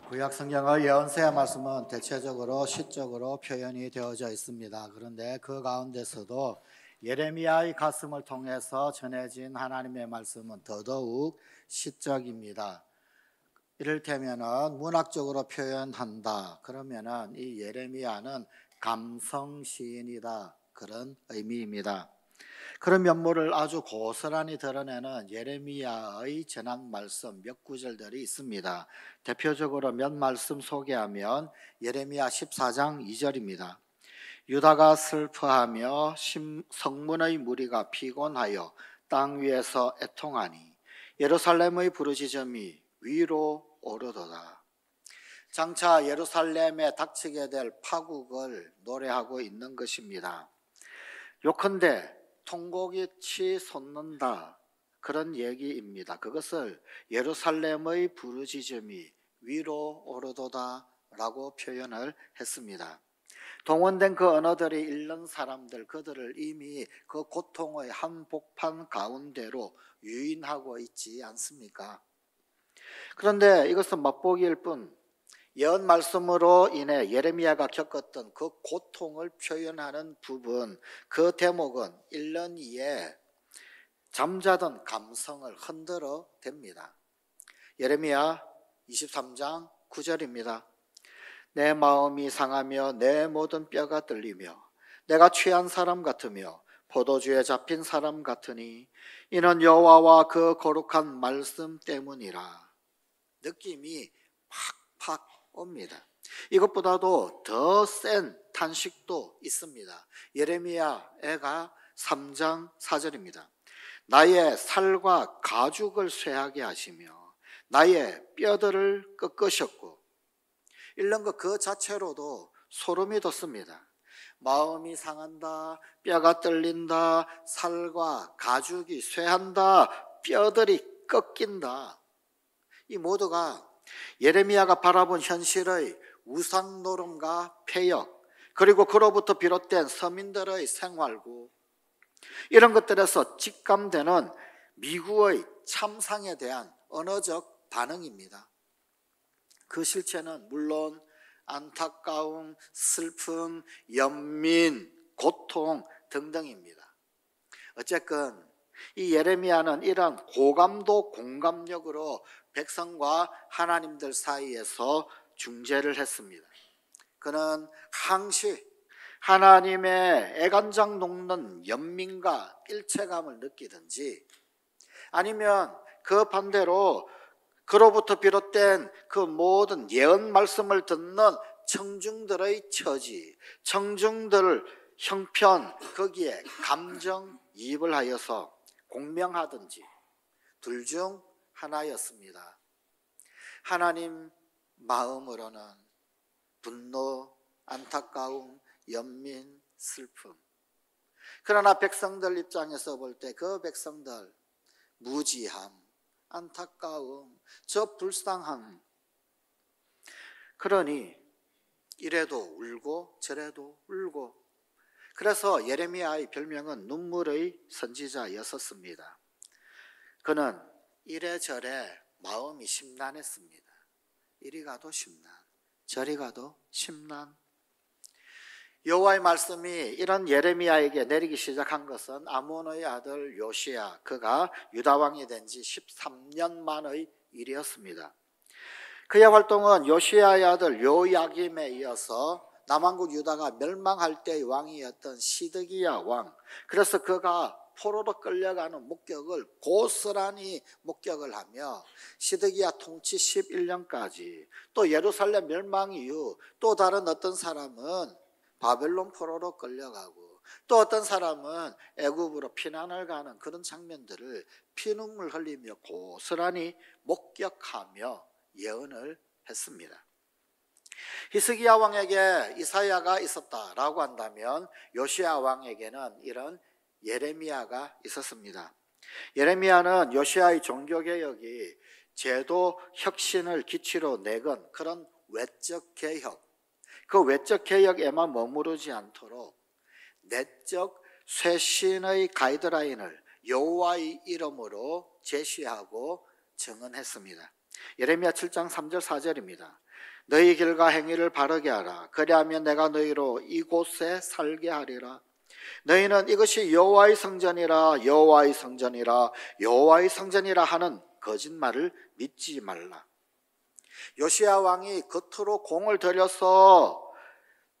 구약 성경의 예언서의 말씀은 대체적으로 시적으로 표현이 되어져 있습니다. 그런데 그 가운데서도 예레미야의 가슴을 통해서 전해진 하나님의 말씀은 더더욱 시적입니다. 이를테면은 문학적으로 표현한다. 그러면은 이 예레미야는 감성 시인이다. 그런 의미입니다. 그런 면모를 아주 고스란히 드러내는 예레미야의 전한 말씀 몇 구절들이 있습니다. 대표적으로 몇 말씀 소개하면 예레미야 14장 2절입니다. 유다가 슬퍼하며 성문의 무리가 피곤하여 땅 위에서 애통하니 예루살렘의 부르짖음이 위로 오르도다. 장차 예루살렘에 닥치게 될 파국을 노래하고 있는 것입니다. 요컨대 통곡이 솟는다, 그런 얘기입니다. 그것을 예루살렘의 부르짖음이 위로 오르도다 라고 표현을 했습니다. 동원된 그 언어들이 읽는 사람들, 그들을 이미 그 고통의 한복판 가운데로 유인하고 있지 않습니까? 그런데 이것은 맛보기일 뿐 예언 말씀으로 인해 예레미야가 겪었던 그 고통을 표현하는 부분, 그 대목은 읽는 이에 잠자던 감성을 흔들어 댑니다. 예레미야 23장 9절입니다. 내 마음이 상하며 내 모든 뼈가 떨리며 내가 취한 사람 같으며 포도주에 잡힌 사람 같으니 이는 여호와와 그 거룩한 말씀 때문이라. 느낌이 팍팍 옵니다. 이것보다도 더 센 탄식도 있습니다. 예레미야가 3장 4절입니다. 나의 살과 가죽을 쇠하게 하시며 나의 뼈들을 꺾으셨고, 읽는 것 그 자체로도 소름이 돋습니다. 마음이 상한다, 뼈가 떨린다, 살과 가죽이 쇠한다, 뼈들이 꺾인다. 이 모두가 예레미야가 바라본 현실의 우상노름과 폐역, 그리고 그로부터 비롯된 서민들의 생활구, 이런 것들에서 직감되는 미국의 참상에 대한 언어적 반응입니다. 그 실체는 물론 안타까움, 슬픔, 연민, 고통 등등입니다. 어쨌건 이 예레미야는 이런 고감도 공감력으로 백성과 하나님들 사이에서 중재를 했습니다. 그는 항시 하나님의 애간장 녹는 연민과 일체감을 느끼든지, 아니면 그 반대로 그로부터 비롯된 그 모든 예언 말씀을 듣는 청중들의 처지, 청중들 형편, 거기에 감정이입을 하여서 공명하든지 둘 중 하나였습니다. 하나님 마음으로는 분노, 안타까움, 연민, 슬픔. 그러나 백성들 입장에서 볼 때 그 백성들 무지함, 안타까움, 저 불쌍함. 그러니 이래도 울고 저래도 울고. 그래서 예레미야의 별명은 눈물의 선지자였었습니다. 그는 이래저래 마음이 심란했습니다. 이리 가도 심란, 저리 가도 심란. 여호와의 말씀이 이런 예레미야에게 내리기 시작한 것은 아몬의 아들 요시야, 그가 유다 왕이 된 지 13년 만의 일이었습니다. 그의 활동은 요시야의 아들 요야김에 이어서 남왕국 유다가 멸망할 때의 왕이었던 시드기야 왕, 그래서 그가 포로로 끌려가는 목격을 고스란히 목격을 하며 시드기야 통치 11년까지, 또 예루살렘 멸망 이후 또 다른 어떤 사람은 바벨론 포로로 끌려가고, 또 어떤 사람은 애굽으로 피난을 가는 그런 장면들을 피눈물 흘리며 고스란히 목격하며 예언을 했습니다. 히스기야 왕에게 이사야가 있었다라고 한다면 요시야 왕에게는 이런 예레미야가 있었습니다. 예레미야는 요시야의 종교개혁이 제도 혁신을 기치로 내건 그런 외적 개혁, 그 외적 개혁에만 머무르지 않도록 내적 쇄신의 가이드라인을 여호와의 이름으로 제시하고 정언했습니다. 예레미야 7장 3절 4절입니다. 너희 길과 행위를 바르게 하라. 그리하면 내가 너희로 이곳에 살게 하리라. 너희는 이것이 여호와의 성전이라 여호와의 성전이라 여호와의 성전이라 하는 거짓말을 믿지 말라. 요시야 왕이 겉으로 공을 들여서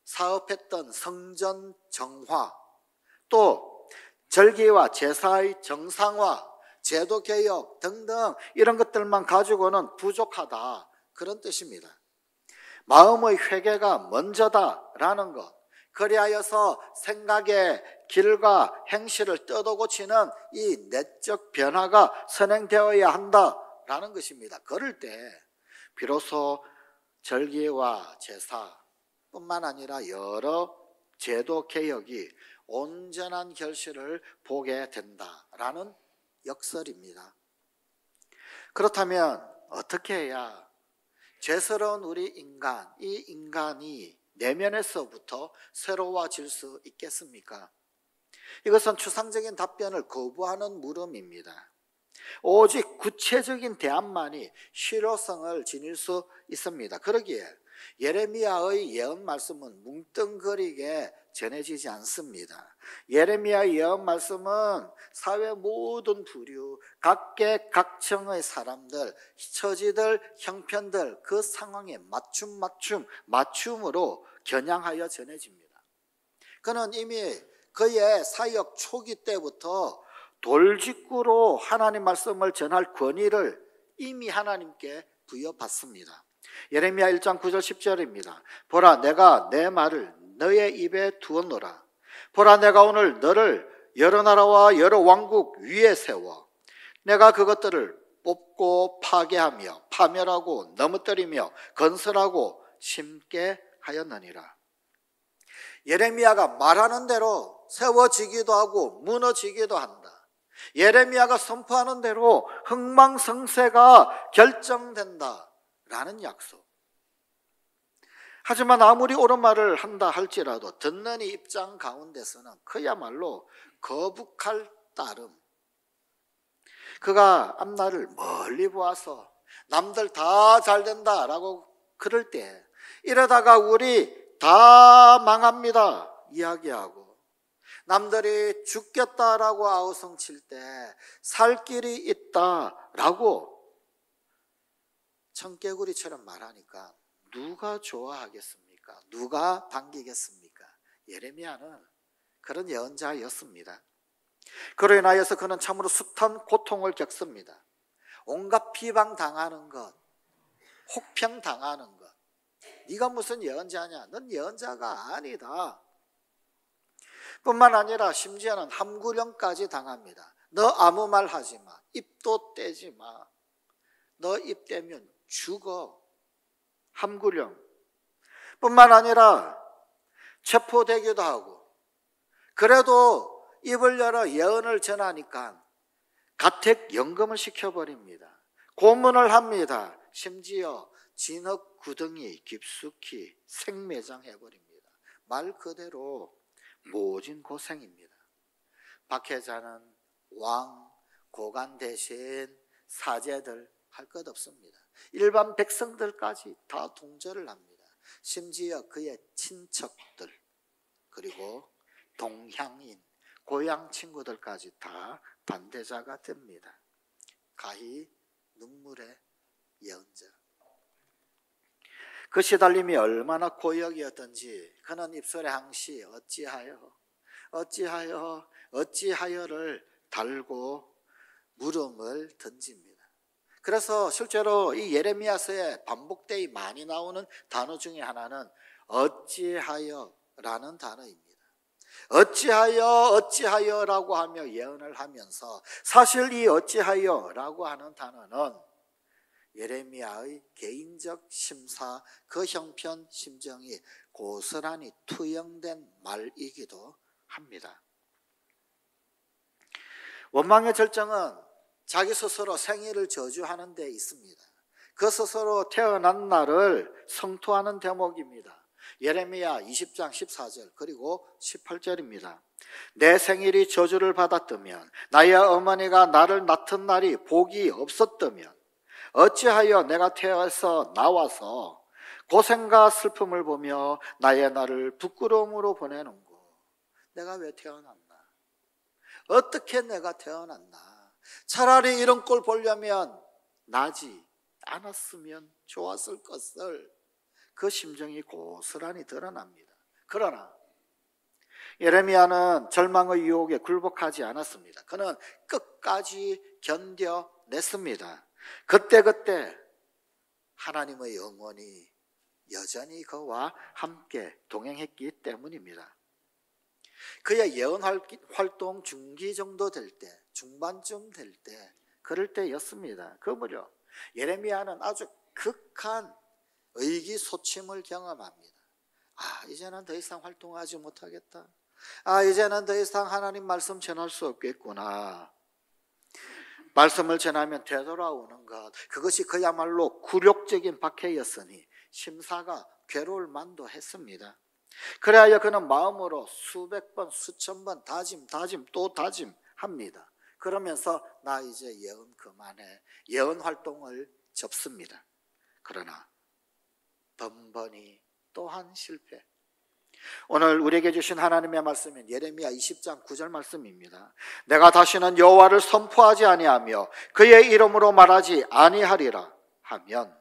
사업했던 성전 정화, 또 절기와 제사의 정상화, 제도 개혁 등등 이런 것들만 가지고는 부족하다, 그런 뜻입니다. 마음의 회개가 먼저다라는 것, 그리하여서 생각의 길과 행실을 뜯어 고치는 이 내적 변화가 선행되어야 한다라는 것입니다. 그럴 때 비로소 절기와 제사뿐만 아니라 여러 제도 개혁이 온전한 결실을 보게 된다라는 역설입니다. 그렇다면 어떻게 해야 죄스러운 우리 인간, 이 인간이 내면에서부터 새로워질 수 있겠습니까? 이것은 추상적인 답변을 거부하는 물음입니다. 오직 구체적인 대안만이 실효성을 지닐 수 있습니다. 그러기에 예레미야의 예언 말씀은 뭉뚱그리게 전해지지 않습니다. 예레미야의 예언 말씀은 사회 모든 부류, 각계각층의 사람들, 처지들, 형편들 그 상황에 맞춤으로 겨냥하여 전해집니다. 그는 이미 그의 사역 초기 때부터 돌직구로 하나님 말씀을 전할 권위를 이미 하나님께 부여받습니다. 예레미야 1장 9절 10절입니다. 보라, 내가 내 말을 너의 입에 두었노라. 보라, 내가 오늘 너를 여러 나라와 여러 왕국 위에 세워 내가 그것들을 뽑고 파괴하며 파멸하고 넘어뜨리며 건설하고 심게 하였느니라. 예레미야가 말하는 대로 세워지기도 하고 무너지기도 한다. 예레미야가 선포하는 대로 흥망성쇠가 결정된다라는 약속. 하지만 아무리 옳은 말을 한다 할지라도 듣는 이 입장 가운데서는 그야말로 거북할 따름. 그가 앞날을 멀리 보아서 남들 다 잘된다라고 그럴 때, 이러다가 우리 다 망합니다 이야기하고, 남들이 죽겠다라고 아우성칠 때 살 길이 있다라고 청개구리처럼 말하니까 누가 좋아하겠습니까? 누가 반기겠습니까? 예레미야는 그런 예언자였습니다. 그로 인하여서 그는 참으로 숱한 고통을 겪습니다. 온갖 비방당하는 것, 혹평당하는 것. 네가 무슨 예언자냐? 넌 예언자가 아니다. 뿐만 아니라 심지어는 함구령까지 당합니다. 너 아무 말 하지 마. 입도 떼지 마. 너 입 떼면 죽어. 함구령. 뿐만 아니라 체포되기도 하고, 그래도 입을 열어 예언을 전하니까 가택연금을 시켜버립니다. 고문을 합니다. 심지어 진흙 구덩이 깊숙이 생매장해버립니다. 말 그대로 모진 고생입니다. 박해자는 왕, 고관 대신 사제들 할 것 없습니다. 일반 백성들까지 다 동조를 합니다. 심지어 그의 친척들, 그리고 동향인, 고향 친구들까지 다 반대자가 됩니다. 가히 눈물의 예언자. 그 시달림이 얼마나 고역이었던지 그는 입술에 항시 어찌하여를 달고 물음을 던집니다. 그래서 실제로 이 예레미야서에 반복되이 많이 나오는 단어 중에 하나는 어찌하여라는 단어입니다. 어찌하여라고 하며 예언을 하면서, 사실 이 어찌하여라고 하는 단어는 예레미야의 개인적 심사, 그 형편 심정이 고스란히 투영된 말이기도 합니다. 원망의 절정은 자기 스스로 생일을 저주하는 데 있습니다. 그 스스로 태어난 날을 성토하는 대목입니다. 예레미야 20장 14절 그리고 18절입니다. 내 생일이 저주를 받았다면, 나의 어머니가 나를 낳던 날이 복이 없었다면, 어찌하여 내가 태어서 나와서 고생과 슬픔을 보며 나의 날을 부끄러움으로 보내는고. 내가 왜 태어났나? 어떻게 내가 태어났나? 차라리 이런 꼴 보려면 나지 않았으면 좋았을 것을. 그 심정이 고스란히 드러납니다. 그러나 예레미야는 절망의 유혹에 굴복하지 않았습니다. 그는 끝까지 견뎌냈습니다. 그때 하나님의 영원히 여전히 그와 함께 동행했기 때문입니다. 그의 예언 활동 중기 정도 될 때, 중반쯤 될 때, 그럴 때였습니다. 그 무렵 예레미야는 아주 극한 의기소침을 경험합니다. 이제는 더 이상 활동하지 못하겠다. 이제는 더 이상 하나님 말씀 전할 수 없겠구나. 말씀을 전하면 되돌아오는 것, 그것이 그야말로 굴욕적인 박해였으니 심사가 괴로울 만도 했습니다. 그래야 그는 마음으로 수백 번, 수천 번 다짐 또 다짐합니다. 그러면서 나 이제 예언 그만해. 예언 활동을 접습니다. 그러나 번번이 또한 실패. 오늘 우리에게 주신 하나님의 말씀은 예레미야 20장 9절 말씀입니다. 내가 다시는 여호와를 선포하지 아니하며 그의 이름으로 말하지 아니하리라 하면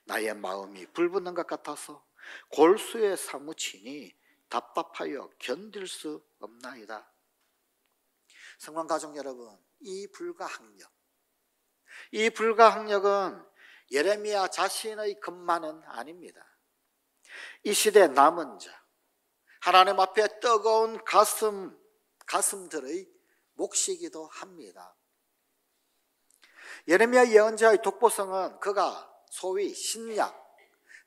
나의 마음이 불붙는 것 같아서 골수에 사무치니 답답하여 견딜 수 없나이다. 성관 가족 여러분, 이 불가항력은 예레미야 자신의 것만은 아닙니다. 이 시대 남은 자, 하나님 앞에 뜨거운 가슴들의 몫이기도 합니다. 예레미야 예언자의 독보성은 그가 소위 신약,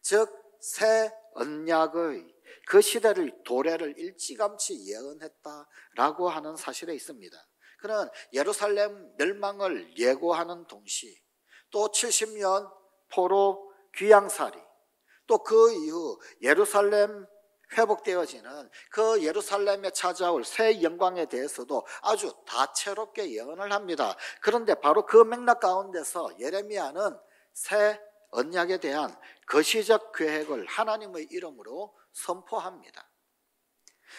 즉 새 언약의 그 시대를 도래를 일찌감치 예언했다라고 하는 사실에 있습니다. 그는 예루살렘 멸망을 예고하는 동시 또 70년 포로 귀양살이, 또 그 이후 예루살렘 회복되어지는 그 예루살렘에 찾아올 새 영광에 대해서도 아주 다채롭게 예언을 합니다. 그런데 바로 그 맥락 가운데서 예레미야는 새 언약에 대한 거시적 계획을 하나님의 이름으로 선포합니다.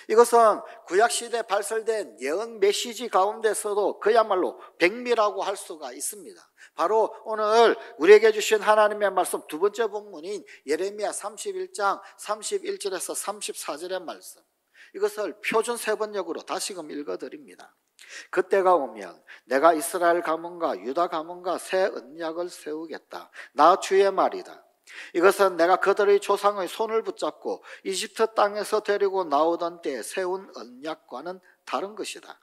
이것은 구약시대에 발설된 예언 메시지 가운데서도 그야말로 백미라고 할 수가 있습니다. 바로 오늘 우리에게 주신 하나님의 말씀 두 번째 본문인 예레미야 31장 31절에서 34절의 말씀, 이것을 표준 세번역으로 다시금 읽어드립니다. 그때가 오면 내가 이스라엘 가문과 유다 가문과 새 언약을 세우겠다. 나 주의 말이다. 이것은 내가 그들의 조상의 손을 붙잡고 이집트 땅에서 데리고 나오던 때에 세운 언약과는 다른 것이다.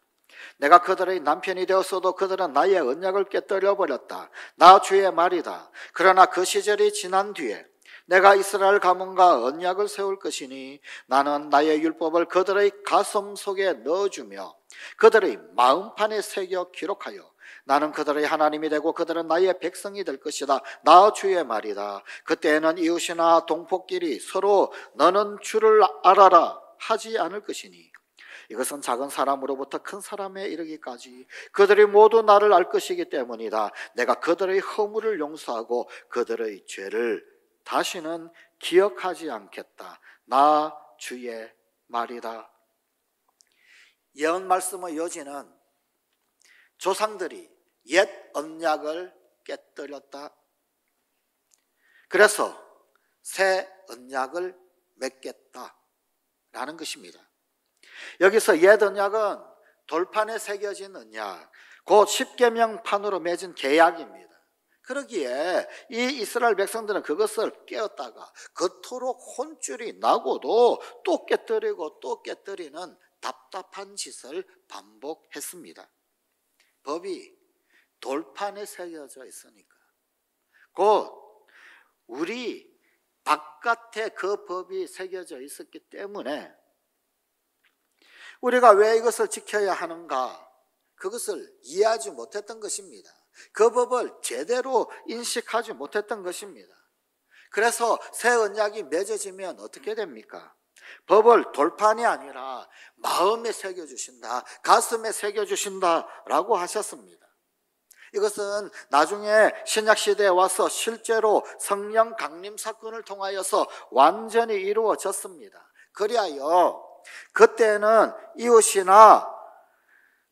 내가 그들의 남편이 되었어도 그들은 나의 언약을 깨뜨려 버렸다. 나 주의 말이다. 그러나 그 시절이 지난 뒤에 내가 이스라엘 가문과 언약을 세울 것이니 나는 나의 율법을 그들의 가슴 속에 넣어주며 그들의 마음판에 새겨 기록하여 나는 그들의 하나님이 되고 그들은 나의 백성이 될 것이다. 나 주의 말이다. 그때에는 이웃이나 동포끼리 서로 너는 주를 알아라 하지 않을 것이니 이것은 작은 사람으로부터 큰 사람에 이르기까지 그들이 모두 나를 알 것이기 때문이다. 내가 그들의 허물을 용서하고 그들의 죄를 다시는 기억하지 않겠다. 나 주의 말이다. 예언 말씀의 요지는 조상들이 옛 언약을 깨뜨렸다. 그래서 새 언약을 맺겠다라는 것입니다. 여기서 옛 언약은 돌판에 새겨진 언약, 곧 십계명판으로 맺은 계약입니다. 그러기에 이 이스라엘 백성들은 그것을 깨었다가 그토록 혼쭐이 나고도 또 깨뜨리고 또 깨뜨리는 답답한 짓을 반복했습니다. 법이 돌판에 새겨져 있으니까, 곧 우리 바깥에 그 법이 새겨져 있었기 때문에 우리가 왜 이것을 지켜야 하는가, 그것을 이해하지 못했던 것입니다. 그 법을 제대로 인식하지 못했던 것입니다. 그래서 새 언약이 맺어지면 어떻게 됩니까? 법을 돌판이 아니라 마음에 새겨주신다, 가슴에 새겨주신다라고 하셨습니다. 이것은 나중에 신약시대에 와서 실제로 성령 강림 사건을 통하여서 완전히 이루어졌습니다. 그리하여 그때는 이웃이나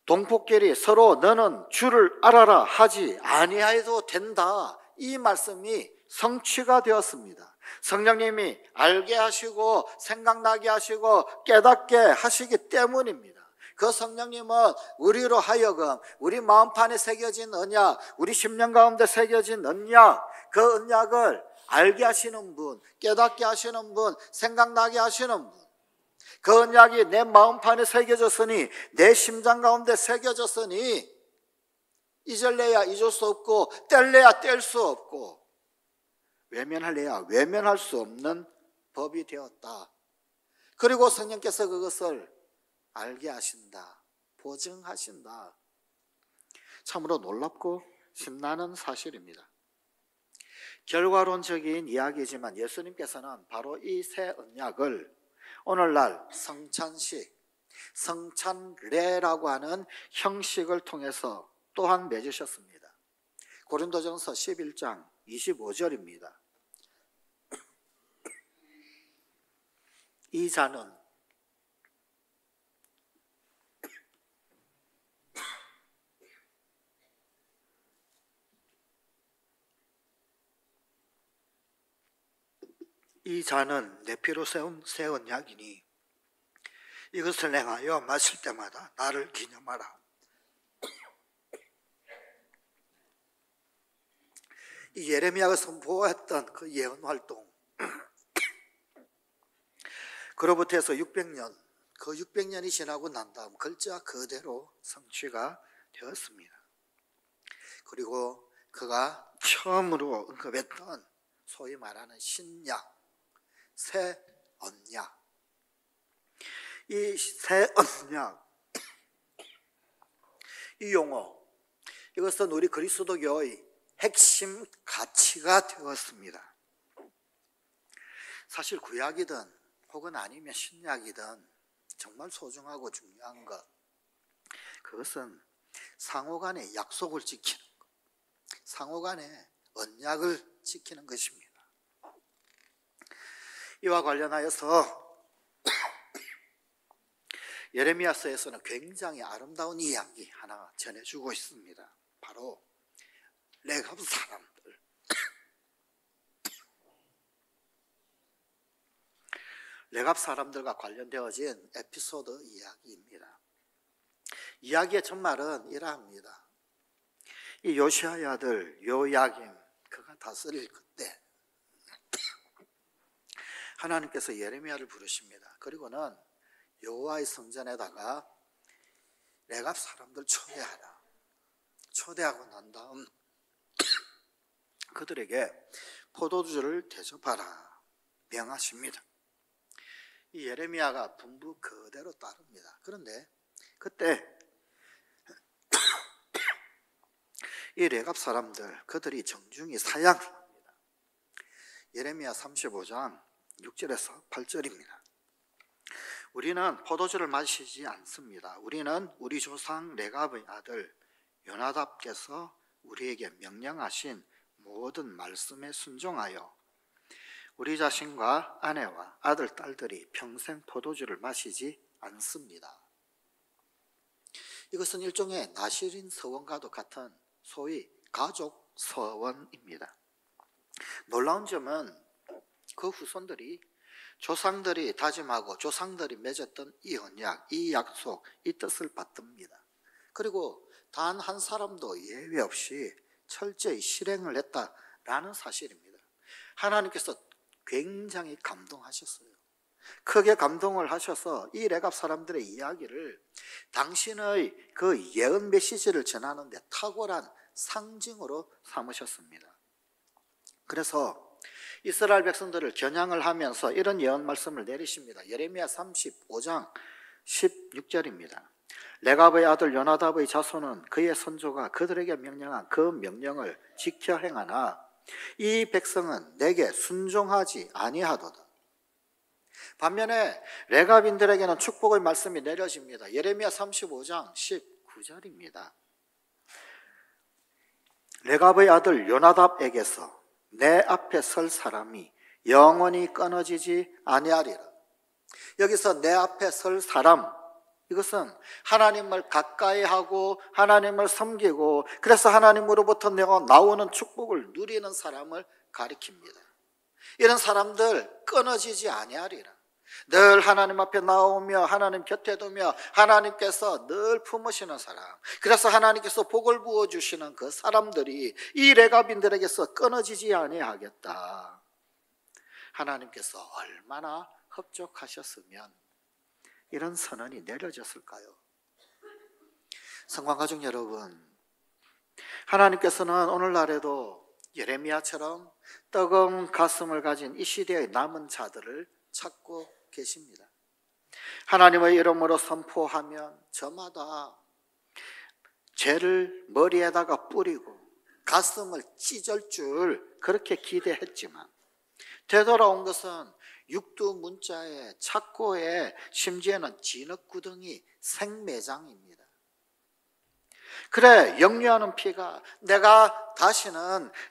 동포끼리 서로 너는 주를 알아라 하지 아니하여도 된다, 이 말씀이 성취가 되었습니다. 성령님이 알게 하시고 생각나게 하시고 깨닫게 하시기 때문입니다. 그 성령님은 우리로 하여금 우리 마음판에 새겨진 언약, 우리 심령 가운데 새겨진 언약, 그 언약을 알게 하시는 분, 깨닫게 하시는 분, 생각나게 하시는 분, 그 언약이 내 마음판에 새겨졌으니, 내 심장 가운데 새겨졌으니 잊을래야 잊을 수 없고 뗄래야 뗄 수 없고 외면할래야 외면할 수 없는 법이 되었다. 그리고 성령께서 그것을 알게 하신다, 보증하신다. 참으로 놀랍고 신나는 사실입니다. 결과론적인 이야기지만 예수님께서는 바로 이 새 언약을 오늘날 성찬식, 성찬례라고 하는 형식을 통해서 또한 맺으셨습니다. 고린도전서 11장 25절입니다. 이 잔은 내 피로 세운 새 언약이니 이것을 행하여 마실 때마다 나를 기념하라. 이 예레미야가 선포했던 그 예언 활동, 그로부터 해서 600년, 그 600년이 지나고 난 다음 글자 그대로 성취가 되었습니다. 그리고 그가 처음으로 언급했던 소위 말하는 신약, 새 언약, 이 새 언약, 이 용어, 이것은 우리 그리스도교의 핵심 가치가 되었습니다. 사실 구약이든 혹은 아니면 신약이든 정말 소중하고 중요한 것, 그것은 상호간의 약속을 지키는 것, 상호간의 언약을 지키는 것입니다. 이와 관련하여서 예레미야서에서는 굉장히 아름다운 이야기 하나 전해주고 있습니다. 바로 레갑 사람들, 레갑 사람들과 관련되어진 에피소드 이야기입니다. 이야기의 전말은 이러합니다. 이 요시아의 아들 요야김, 그가 다스릴 그때 하나님께서 예레미야를 부르십니다. 그리고는 여호와의 성전에다가 레갑 사람들 초대하라. 초대하고 난 다음 그들에게 포도주를 대접하라 명하십니다. 이 예레미야가 분부 그대로 따릅니다. 그런데 그때 이 레갑 사람들, 그들이 정중히 사양을 합니다. 예레미야 35장 6절에서 8절입니다. 우리는 포도주를 마시지 않습니다. 우리는 우리 조상 레갑의 아들 요나답께서 우리에게 명령하신 모든 말씀에 순종하여 우리 자신과 아내와 아들, 딸들이 평생 포도주를 마시지 않습니다. 이것은 일종의 나시린 서원과도 같은 소위 가족 서원입니다. 놀라운 점은 그 후손들이 조상들이 다짐하고 조상들이 맺었던 이 언약, 이 약속, 이 뜻을 받듭니다. 그리고 단 한 사람도 예외 없이 철저히 실행을 했다라는 사실입니다. 하나님께서 굉장히 감동하셨어요. 크게 감동을 하셔서 이 레갑 사람들의 이야기를 당신의 그 예언 메시지를 전하는 데 탁월한 상징으로 삼으셨습니다. 그래서 이스라엘 백성들을 겨냥을 하면서 이런 예언 말씀을 내리십니다. 예레미야 35장 16절입니다. 레갑의 아들 요나답의 자손은 그의 선조가 그들에게 명령한 그 명령을 지켜 행하나 이 백성은 내게 순종하지 아니하도다. 반면에 레갑인들에게는 축복의 말씀이 내려집니다. 예레미야 35장 19절입니다. 레갑의 아들 요나답에게서 내 앞에 설 사람이 영원히 끊어지지 아니하리라. 여기서 내 앞에 설 사람, 이것은 하나님을 가까이 하고 하나님을 섬기고 그래서 하나님으로부터 내가 나오는 축복을 누리는 사람을 가리킵니다. 이런 사람들 끊어지지 아니하리라. 늘 하나님 앞에 나오며 하나님 곁에 두며 하나님께서 늘 품으시는 사람, 그래서 하나님께서 복을 부어주시는 그 사람들이 이 레갑인들에게서 끊어지지 아니하겠다. 하나님께서 얼마나 흡족하셨으면 이런 선언이 내려졌을까요? 성관가족 여러분, 하나님께서는 오늘날에도 예레미야처럼 뜨거운 가슴을 가진 이 시대의 남은 자들을 찾고 계십니다. 하나님의 이름으로 선포하면 저마다 죄를 머리에다가 뿌리고 가슴을 찢을 줄 그렇게 기대했지만 되돌아온 것은 육두문자에 착고에 심지어는 진흙구덩이 생매장입니다. 그래, 역류하는 피가 내가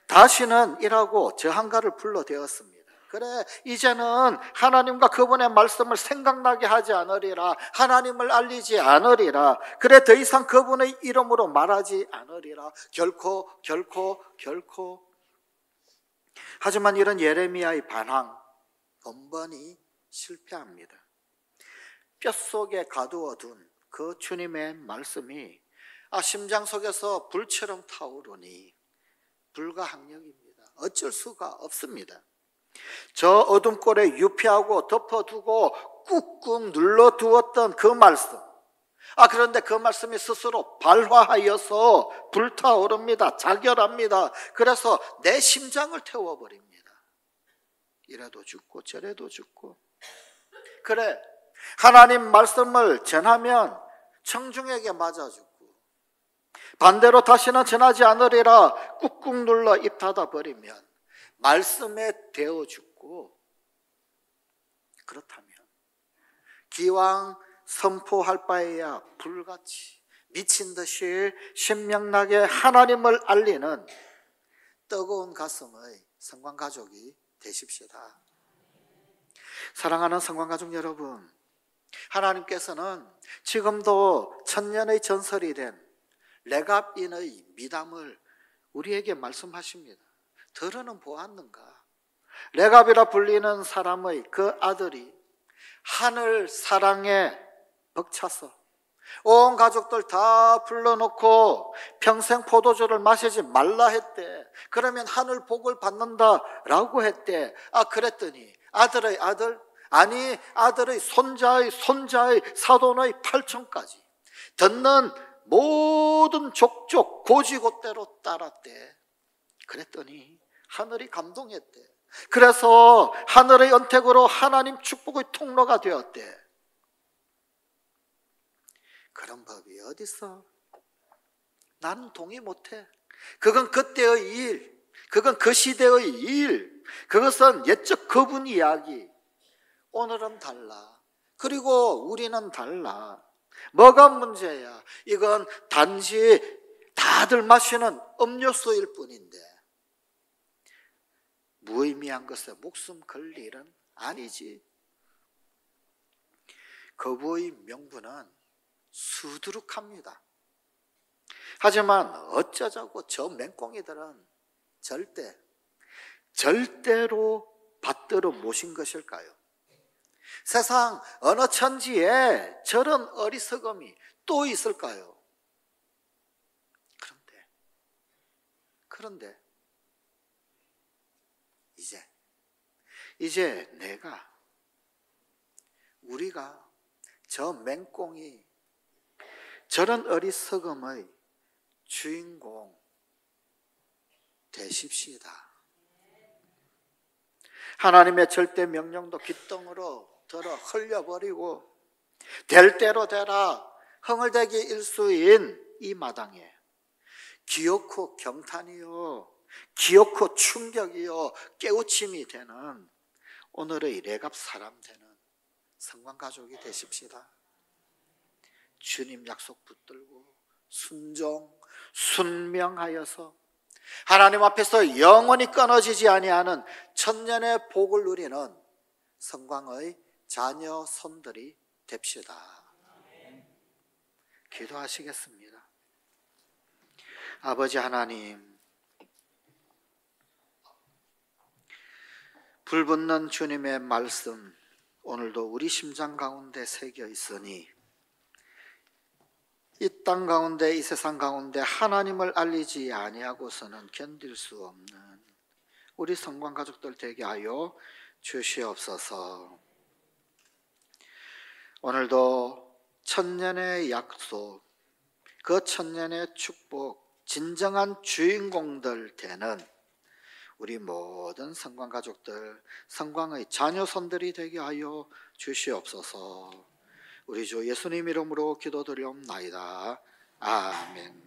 다시는 이라고 저항가를 불러대었습니다. 그래, 이제는 하나님과 그분의 말씀을 생각나게 하지 않으리라. 하나님을 알리지 않으리라. 그래, 더 이상 그분의 이름으로 말하지 않으리라. 결코. 하지만 이런 예레미야의 반항 번번이 실패합니다. 뼛속에 가두어둔 그 주님의 말씀이 심장 속에서 불처럼 타오르니 불가항력입니다. 어쩔 수가 없습니다. 저 어둠골에 유폐하고 덮어두고 꾹꾹 눌러두었던 그 말씀, 그런데 그 말씀이 스스로 발화하여서 불타오릅니다. 자결합니다. 그래서 내 심장을 태워버립니다. 이래도 죽고 저래도 죽고. 그래, 하나님 말씀을 전하면 청중에게 맞아 죽고 반대로 다시는 전하지 않으리라 꾹꾹 눌러 입 닫아버리면 말씀에 데워 죽고, 그렇다면 기왕 선포할 바에야 불같이 미친 듯이 신명나게 하나님을 알리는 뜨거운 가슴의 성관가족이 되십시다. 사랑하는 성관가족 여러분, 하나님께서는 지금도 천년의 전설이 된 레갑인의 미담을 우리에게 말씀하십니다. 들어는 보았는가? 레갑이라 불리는 사람의 그 아들이 하늘 사랑에 벅차서 온 가족들 다 불러놓고 평생 포도주를 마시지 말라 했대. 그러면 하늘 복을 받는다라고 했대. 그랬더니 아들의 아들, 아니 아들의 손자의 사돈의 팔촌까지 듣는 모든 족족 고지곳대로 따랐대. 그랬더니 하늘이 감동했대. 그래서 하늘의 언택으로 하나님 축복의 통로가 되었대. 그런 법이 어딨어? 나는 동의 못해. 그건 그때의 일, 그건 그 시대의 일, 그것은 옛적 그분 이야기. 오늘은 달라. 그리고 우리는 달라. 뭐가 문제야? 이건 단지 다들 마시는 음료수일 뿐인데 무의미한 것에 목숨 걸 일은 아니지. 거부의 명분은 수두룩합니다. 하지만 어쩌자고 저 맹꽁이들은 절대로 받들어 모신 것일까요? 세상 어느 천지에 저런 어리석음이 또 있을까요? 그런데 이제 우리가 저 맹꽁이, 저런 어리석음의 주인공 되십시다. 하나님의 절대 명령도 귓등으로 들어 흘려버리고 될 대로 되라 흥얼대기 일수인 이 마당에 기어코 경탄이요, 기어코 충격이요, 깨우침이 되는 오늘의 레갑 사람 되는 성관가족이 되십시다. 주님 약속 붙들고 순명하여서 하나님 앞에서 영원히 끊어지지 아니하는 천년의 복을 누리는 성광의 자녀 손들이 됩시다. 기도하시겠습니다. 아버지 하나님, 불붙는 주님의 말씀 오늘도 우리 심장 가운데 새겨 있으니 이 땅 가운데, 이 세상 가운데 하나님을 알리지 아니하고서는 견딜 수 없는 우리 성관 가족들 되게 하여 주시옵소서. 오늘도 천년의 약속, 그 천년의 축복, 진정한 주인공들 되는 우리 모든 성관 가족들, 성광의 자녀손들이 되게 하여 주시옵소서. 우리 주 예수님 이름으로 기도드리옵나이다. 아멘.